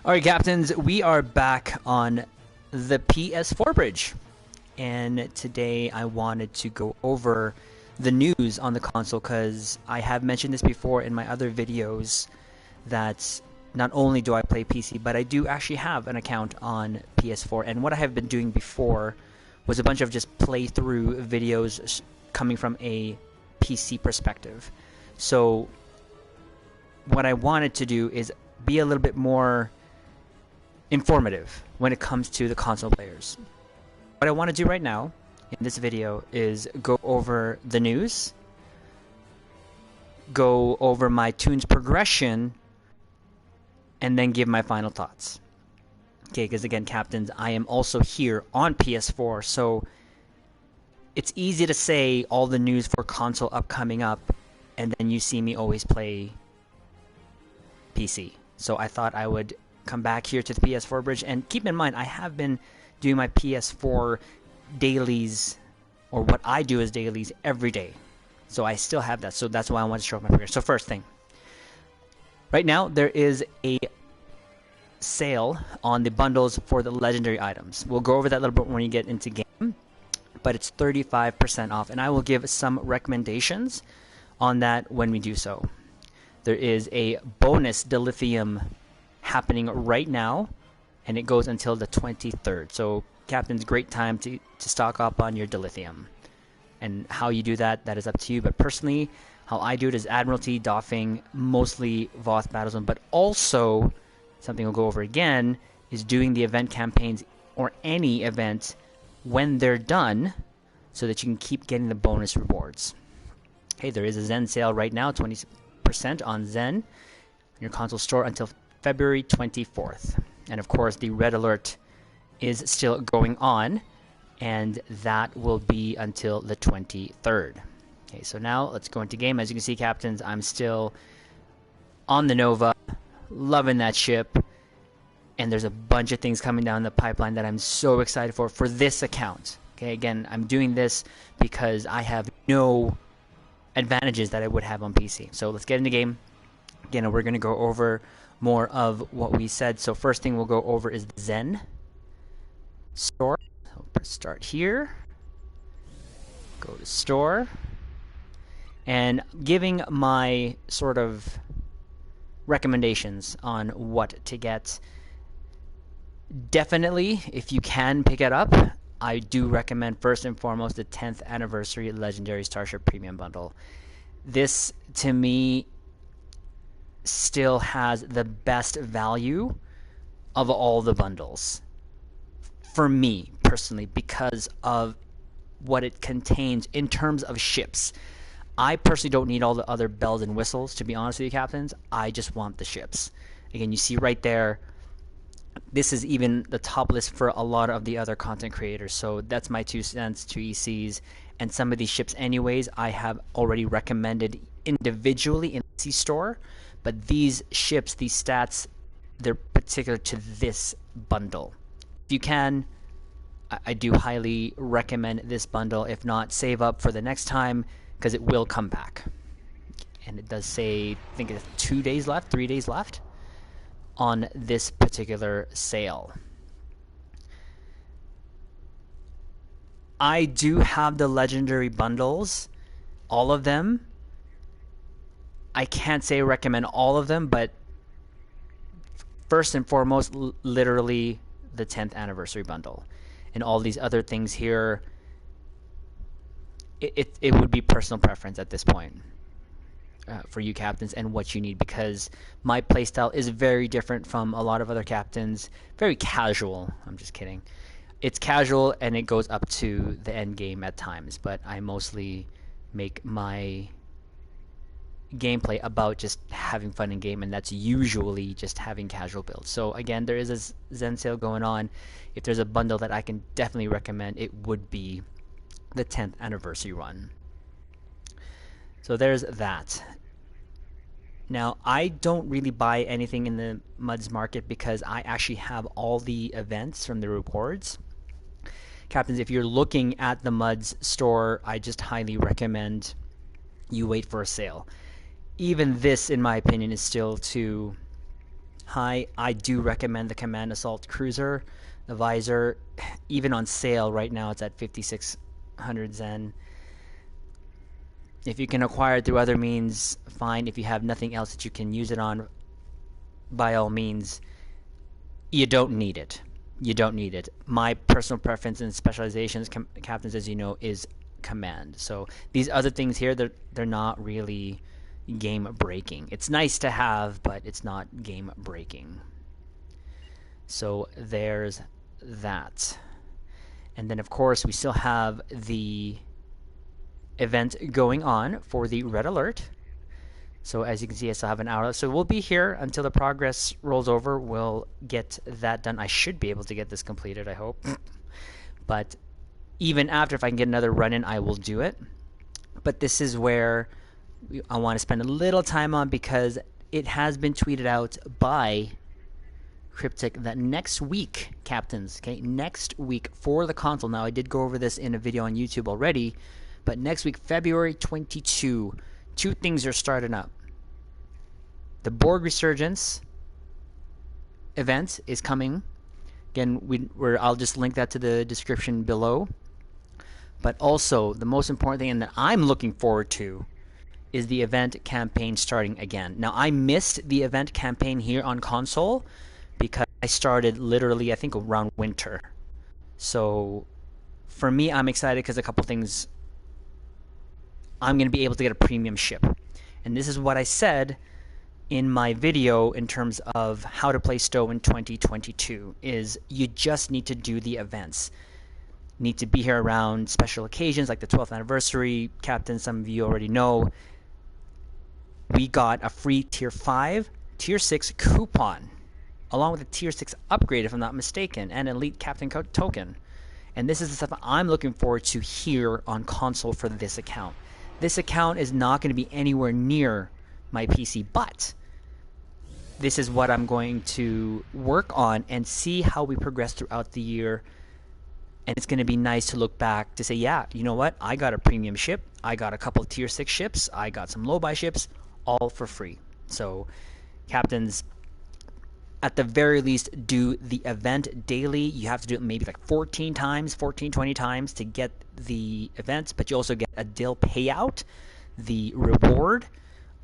All right, Captains, we are back on the PS4 bridge. And today I wanted to go over the news on the console because I have mentioned this before in my other videos that not only do I play PC, but I do actually have an account on PS4. And what I have been doing before was a bunch of just playthrough videos coming from a PC perspective. So what I wanted to do is be a little bit more informative when it comes to the console players. What I want to do right now in this video is go over the news, go over my tunes progression, and then give my final thoughts. Okay, because again, Captains, I am also here on PS4, so it's easy to say all the news for console upcoming up, and then you see me always play PC. So I thought I would come back here to the PS4 bridge, and keep in mind I have been doing my PS4 dailies, or what I do as dailies, every day. So I still have that, so that's why I want to show my progress. So first thing, right now there is a sale on the bundles for the legendary items. We'll go over that a little bit when you get into game, but it's 35% off, and I will give some recommendations on that when we do so. There is a bonus Delithium happening right now, and it goes until the 23rd. So, Captains, great time to stock up on your Delithium. And how you do that, that is up to you. But personally, how I do it is Admiralty, Doffing, mostly Voth Battlezone, but also, something we'll go over again, is doing the event campaigns or any event when they're done so that you can keep getting the bonus rewards. Hey, there is a Zen Sale right now, 20% on Zen in your console store until February 24th. And of course, the red alert is still going on, and that will be until the 23rd. Okay, so now let's go into game. As you can see, Captains, I'm still on the Nova, loving that ship, and there's a bunch of things coming down the pipeline that I'm so excited for this account. Okay, again, I'm doing this because I have no advantages that I would have on PC. So let's get into game. Again, we're going to go over more of what we said. So first thing we'll go over is the Zen store. So press start here. Go to store. And giving my sort of recommendations on what to get. Definitely, if you can pick it up, I do recommend first and foremost the 10th anniversary Legendary Starship Premium Bundle. This, to me, still has the best value of all the bundles for me personally because of what it contains in terms of ships. I personally don't need all the other bells and whistles, to be honest with you, Captains. I just want the ships. Again, you see right there, this is even the top list for a lot of the other content creators. So that's my 2 cents, 2 ECs. And some of these ships anyways, I have already recommended individually in the store. But these ships, these stats, they're particular to this bundle. If you can, I do highly recommend this bundle. If not, save up for the next time because it will come back. And it does say, I think it's 2 days left, 3 days left on this particular sale. I do have the legendary bundles, all of them. I can't say recommend all of them, but first and foremost, literally the 10th anniversary bundle. And all these other things here, it would be personal preference at this point for you, Captains, and what you need, because my playstyle is very different from a lot of other Captains. Very casual. I'm just kidding. It's casual, and it goes up to the end game at times, but I mostly make my gameplay about just having fun in game, and that's usually just having casual builds. So again, there is a Zen Sale going on. If there's a bundle that I can definitely recommend, it would be the 10th anniversary run. So there's that. Now, I don't really buy anything in the MUDs market because I actually have all the events from the rewards. Captains, if you're looking at the MUDs store, I just highly recommend you wait for a sale. Even this, in my opinion, is still too high. I do recommend the Command Assault Cruiser. The visor, even on sale right now, it's at 5,600 Zen. If you can acquire it through other means, fine. If you have nothing else that you can use it on, by all means, you don't need it. You don't need it. My personal preference in specializations, captains, as you know, is Command. So these other things here, they're not really game breaking. It's nice to have, but it's not game breaking. So there's that. And then of course we still have the event going on for the red alert. So as you can see, I still have an hour. So we'll be here until the progress rolls over. We'll get that done. I should be able to get this completed, I hope. But even after, if I can get another run in, I will do it. But this is where I want to spend a little time on, because it has been tweeted out by Cryptic that next week, captains, okay, next week for the console. Now, I did go over this in a video on YouTube already, but next week, February 22, two things are starting up. The Borg Resurgence event is coming. Again, I'll just link that to the description below. But also, the most important thing, and that I'm looking forward to, is the event campaign starting again. Now, I missed the event campaign here on console because I started literally, I think, around winter. So, for me, I'm excited because a couple things. I'm going to be able to get a premium ship. And this is what I said in my video in terms of how to play Stowe in 2022, is you just need to do the events. Need to be here around special occasions like the 12th anniversary. Captain, some of you already know, we got a free Tier 5, Tier 6 coupon, along with a Tier 6 upgrade, if I'm not mistaken, and an Elite Captain token. And this is the stuff I'm looking forward to here on console for this account. This account is not going to be anywhere near my PC, but this is what I'm going to work on and see how we progress throughout the year. And it's going to be nice to look back to say, yeah, you know what? I got a premium ship. I got a couple of Tier 6 ships. I got some low-buy ships, all for free. So, captains, at the very least, do the event daily. You have to do it maybe like 14 times, 14, 20 times to get the events. But you also get a deal payout, the reward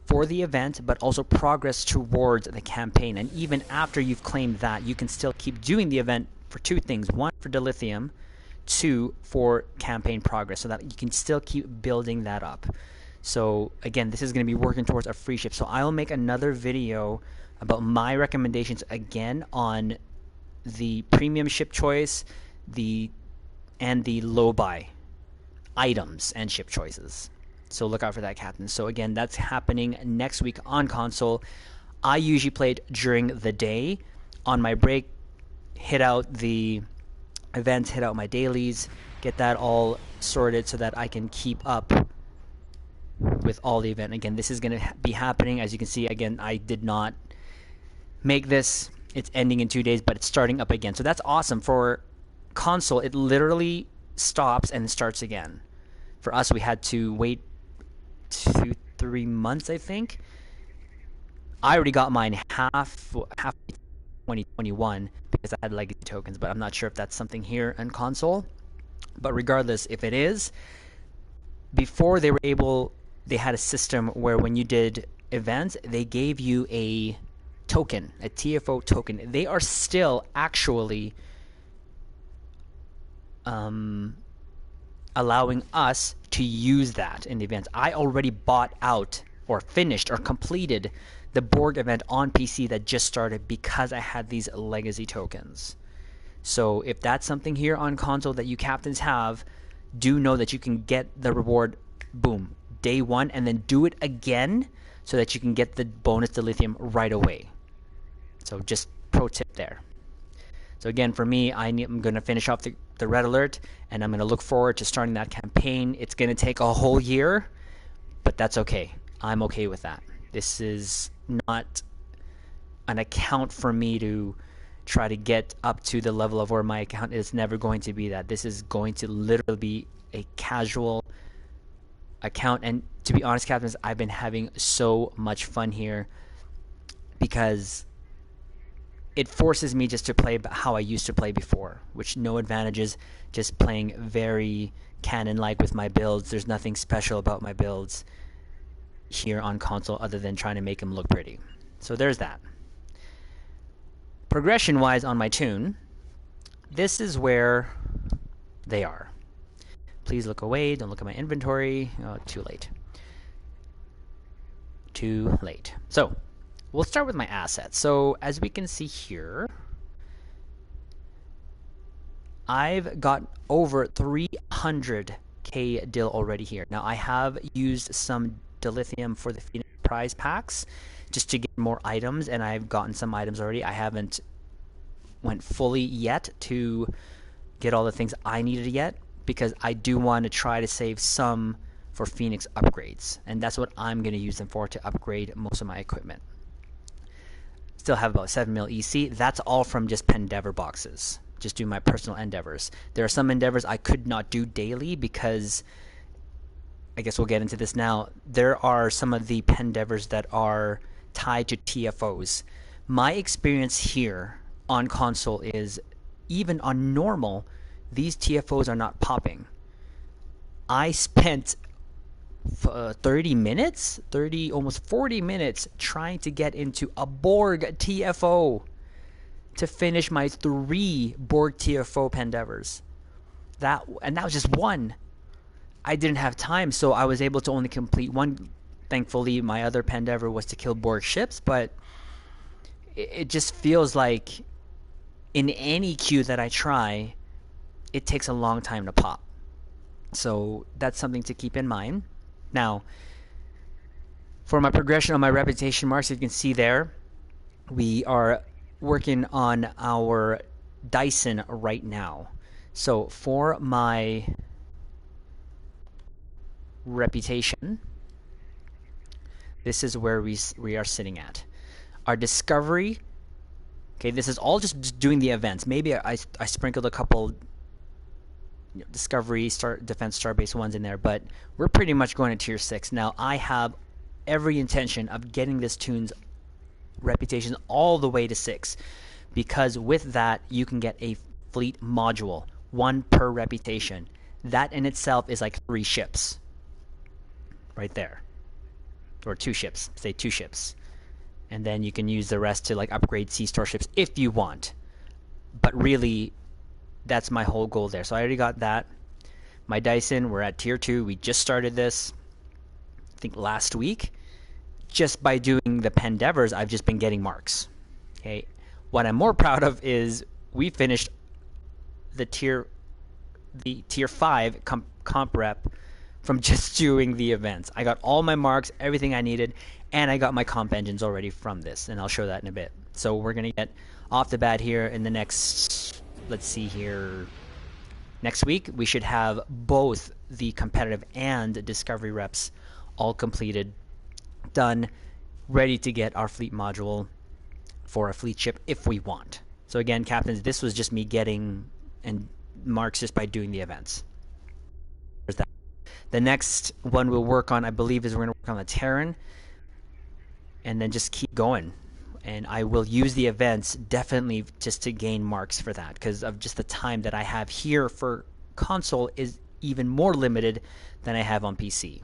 for the event, but also progress towards the campaign. And even after you've claimed that, you can still keep doing the event for two things. One, for Delithium. Two, for campaign progress, so that you can still keep building that up. So again, this is going to be working towards a free ship. So I'll make another video about my recommendations again on the premium ship choice, and the low buy items and ship choices. So look out for that, captain. So again, that's happening next week on console. I usually play it during the day. On my break, hit out the events, hit out my dailies, get that all sorted so that I can keep up with all the event. Again, this is going to be happening. As you can see, again, I did not make this. It's ending in 2 days, but it's starting up again. So that's awesome. For console, it literally stops and starts again. For us, we had to wait 2-3 months, I think. I already got mine half 2021 because I had legacy tokens, but I'm not sure if that's something here on console. But regardless, if it is, before they had a system where when you did events, they gave you a token, a TFO token. They are still actually allowing us to use that in the events. I already bought out or finished or completed the Borg event on PC that just started because I had these legacy tokens. So if that's something here on console that you captains have, do know that you can get the reward, boom, day one, and then do it again so that you can get the bonus Delithium right away. So just pro tip there. So again, for me, I'm going to finish off the red alert, and I'm going to look forward to starting that campaign. It's going to take a whole year, but that's okay. I'm okay with that. This is not an account for me to try to get up to the level of where my account is. Never going to be that. This is going to literally be a casual account. And to be honest, captains, I've been having so much fun here because it forces me just to play how I used to play before, which no advantages, just playing very canon-like with my builds. There's nothing special about my builds here on console other than trying to make them look pretty. So there's that. Progression-wise on my tune, this is where they are. Please look away. Don't look at my inventory. Oh, too late. Too late. So we'll start with my assets. So as we can see here, I've got over 300k dill already here. Now I have used some Delithium for the Phoenix prize packs just to get more items, and I've gotten some items already. I haven't went fully yet to get all the things I needed yet, because I do want to try to save some for Phoenix upgrades, and that's what I'm going to use them for, to upgrade most of my equipment. Still have about 7 mil EC. That's all from just Pendever boxes. Just do my personal endeavors. There are some endeavors I could not do daily because, I guess we'll get into this now, there are some of the Pendevers that are tied to TFOs. My experience here on console is, even on normal, these TFOs are not popping. I spent 30 minutes, almost 40 minutes trying to get into a Borg TFO to finish my 3 Borg TFO Pendevers. That was just one. I didn't have time, so I was able to only complete one. Thankfully, my other Pendever was to kill Borg ships, but it just feels like in any queue that I try, it takes a long time to pop. So that's something to keep in mind. Now, for my progression on my reputation marks, you can see there, we are working on our Dyson right now. So for my reputation, this is where we are sitting at. Our discovery, okay, this is all just doing the events. Maybe I sprinkled a couple discovery, defense, star-based ones in there, but we're pretty much going to tier 6. Now, I have every intention of getting this tune's reputation all the way to 6, because with that, you can get a fleet module, 1 per reputation. That in itself is like 3 ships. Right there. Or 2 ships. Say 2 ships. And then you can use the rest to like upgrade sea starships if you want. But really, that's my whole goal there. So I already got that. My Dyson, we're at tier 2. We just started this, I think, last week. Just by doing the Pendevers, I've just been getting marks. Okay. What I'm more proud of is we finished the tier 5 comp rep from just doing the events. I got all my marks, everything I needed, and I got my comp engines already from this, and I'll show that in a bit. So we're going to get off the bat here in the next, let's see here, next week, we should have both the competitive and discovery reps all completed, done, ready to get our fleet module for a fleet ship if we want. So again, captains, this was just me getting and marks just by doing the events. There's that. The next one we'll work on, I believe, is we're going to work on the Terran, and then just keep going. And I will use the events definitely just to gain marks for that, because of just the time that I have here for console is even more limited than I have on PC.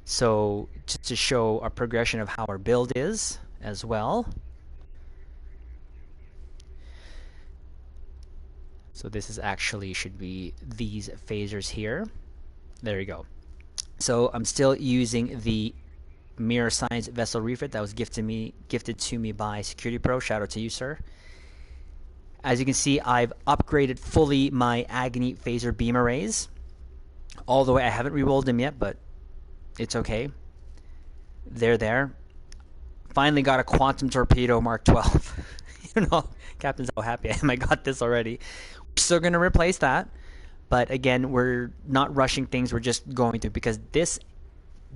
So just to show a progression of how our build is as well. So this is actually should be these phasers here. There you go. So I'm still using the Mirror Science Vessel Refit that was gifted to me by Security Pro. Shout out to you, sir. As you can see, I've upgraded fully my Agony Phaser Beam Arrays. All the way, I haven't re-rolled them yet, but it's okay. They're there. Finally got a Quantum Torpedo Mark 12. You know, Captain's how happy I am I got this already. We're still going to replace that. But again, we're not rushing things. We're just going through, because this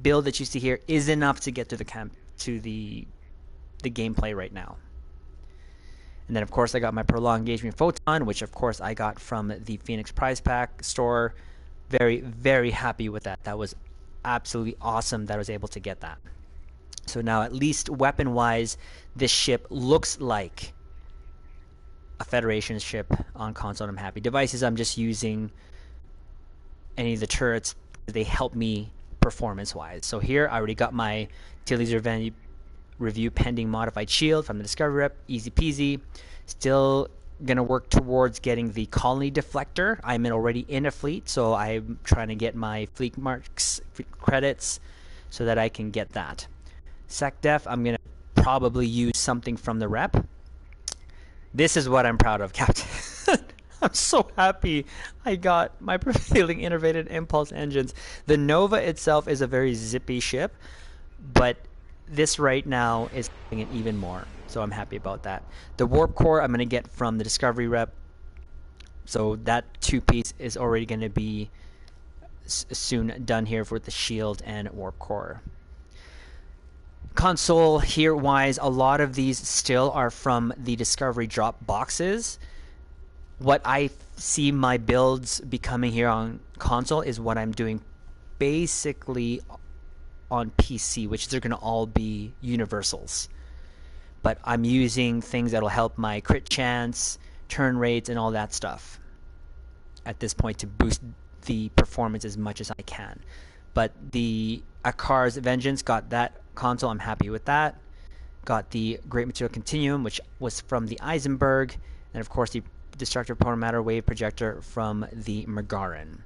build that you see here is enough to get to the gameplay right now. And then of course I got my Prolonged Engagement Photon, which of course I got from the Phoenix Prize Pack store. Very, very happy with that. That was absolutely awesome that I was able to get that. So now at least weapon-wise, this ship looks like a Federation ship on console, I'm happy. Devices, I'm just using any of the turrets. They help me performance-wise. So here, I already got my Tilly's review pending modified shield from the Discovery Rep. Easy peasy. Still going to work towards getting the colony deflector. I'm already in a fleet, so I'm trying to get my fleet marks credits so that I can get that. SecDef, I'm going to probably use something from the rep. This is what I'm proud of, Captain. I'm so happy I got my prevailing innovative impulse engines. The Nova itself is a very zippy ship, but this right now is doing it even more. So I'm happy about that. The warp core I'm going to get from the Discovery Rep. So that two-piece is already going to be soon done here with the shield and warp core. Console here wise, a lot of these still are from the Discovery drop boxes. What I see my builds becoming here on console is what I'm doing basically on PC, which they're going to all be universals. But I'm using things that'll help my crit chance, turn rates, and all that stuff at this point to boost the performance as much as I can. But the Akar's Vengeance got that console. I'm happy with that. Got the Great Material Continuum, which was from the Eisenberg, and of course the Destructive Polar Matter Wave Projector from the Magarin.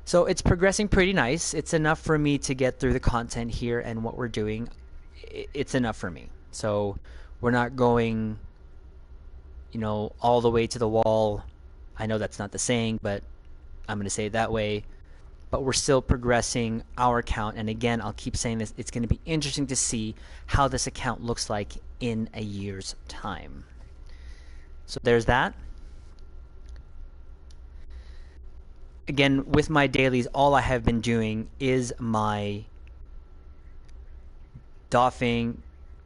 So it's progressing pretty nice. It's enough for me to get through the content here and what we're doing. It's enough for me. So we're not going, all the way to the wall. I know that's not the saying, but I'm going to say it that way. But we're still progressing our account. And again, I'll keep saying this. It's going to be interesting to see how this account looks like in a year's time. So there's that. Again, with my dailies, all I have been doing is my doffing,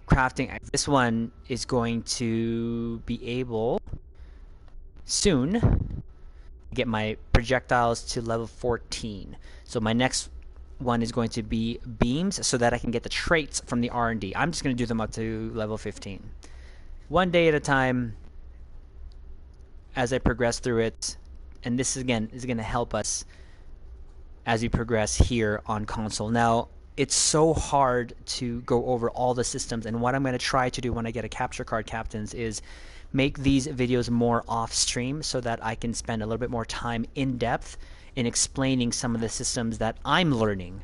crafting. This one is going to be able soon to get my projectiles to level 14. So my next one is going to be beams so that I can get the traits from the R&D. I'm just going to do them up to level 15. One day at a time as I progress through it. And this, again, is going to help us as we progress here on console. Now, it's so hard to go over all the systems, and what I'm going to try to do when I get a capture card, Captains, is make these videos more off-stream so that I can spend a little bit more time in-depth in explaining some of the systems that I'm learning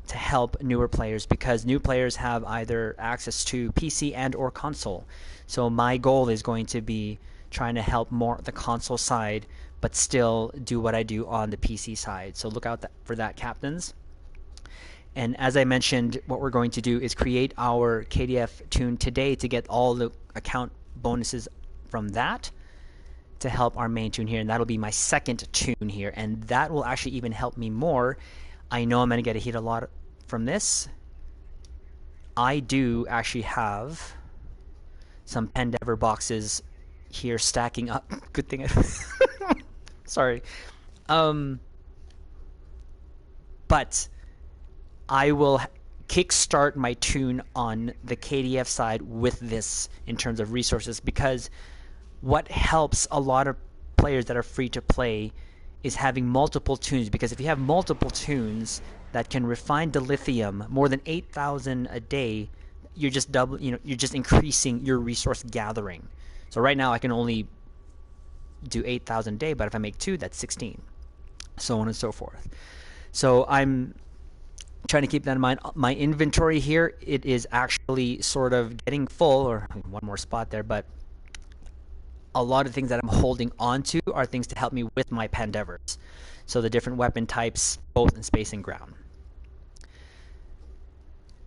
to help newer players, because new players have either access to PC and or console. So my goal is going to be trying to help more the console side, but still do what I do on the PC side. So look out for that, Captains. And as I mentioned, what we're going to do is create our KDF tune today to get all the account bonuses from that to help our main tune here. And that'll be my second tune here. And that will actually even help me more. I know I'm going to get a hit a lot from this. I do actually have some Pendever boxes here stacking up. Good thing sorry. But I will kickstart my tune on the KDF side with this in terms of resources, because what helps a lot of players that are free to play is having multiple tunes. Because if you have multiple tunes that can refine Delithium more than 8,000 a day, you're just you're just increasing your resource gathering. So right now I can only do 8,000 a day, but if I make 2, that's 16, so on and so forth. So I'm trying to keep that in mind. My inventory here, it is actually sort of getting full, or one more spot there, but a lot of things that I'm holding on to are things to help me with my Pandevers. So the different weapon types, both in space and ground.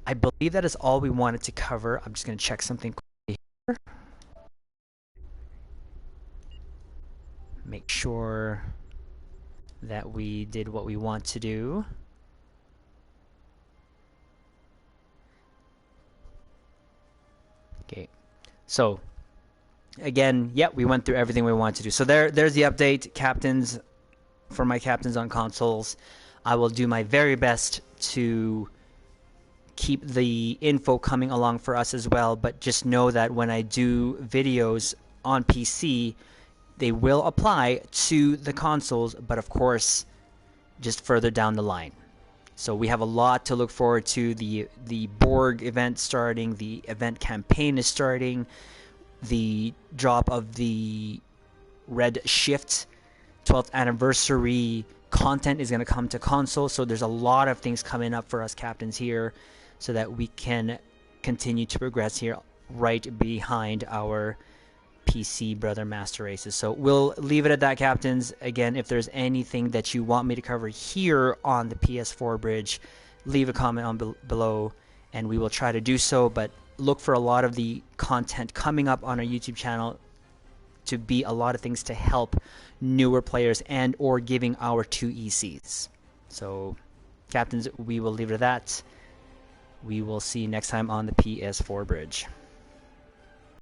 I believe that is all we wanted to cover. I'm just going to check something quickly here. Make sure that we did what we want to do. Okay, so again, we went through everything we wanted to do. So there's the update, Captains, for my Captains on consoles. I will do my very best to keep the info coming along for us as well, but just know that when I do videos on PC, they will apply to the consoles, but of course, just further down the line. So we have a lot to look forward to. The Borg event starting, the event campaign is starting, the drop of the Red Shift 12th anniversary content is going to come to console. So there's a lot of things coming up for us captains here, so that we can continue to progress here right behind our PC brother master races. So we'll leave it at that, captains. Again, if there's anything that you want me to cover here on the PS4 bridge, leave a comment on below and we will try to do so. But look for a lot of the content coming up on our YouTube channel to be a lot of things to help newer players and or giving our 2 ECs. So captains, we will leave it at that. We will see you next time on the PS4 bridge.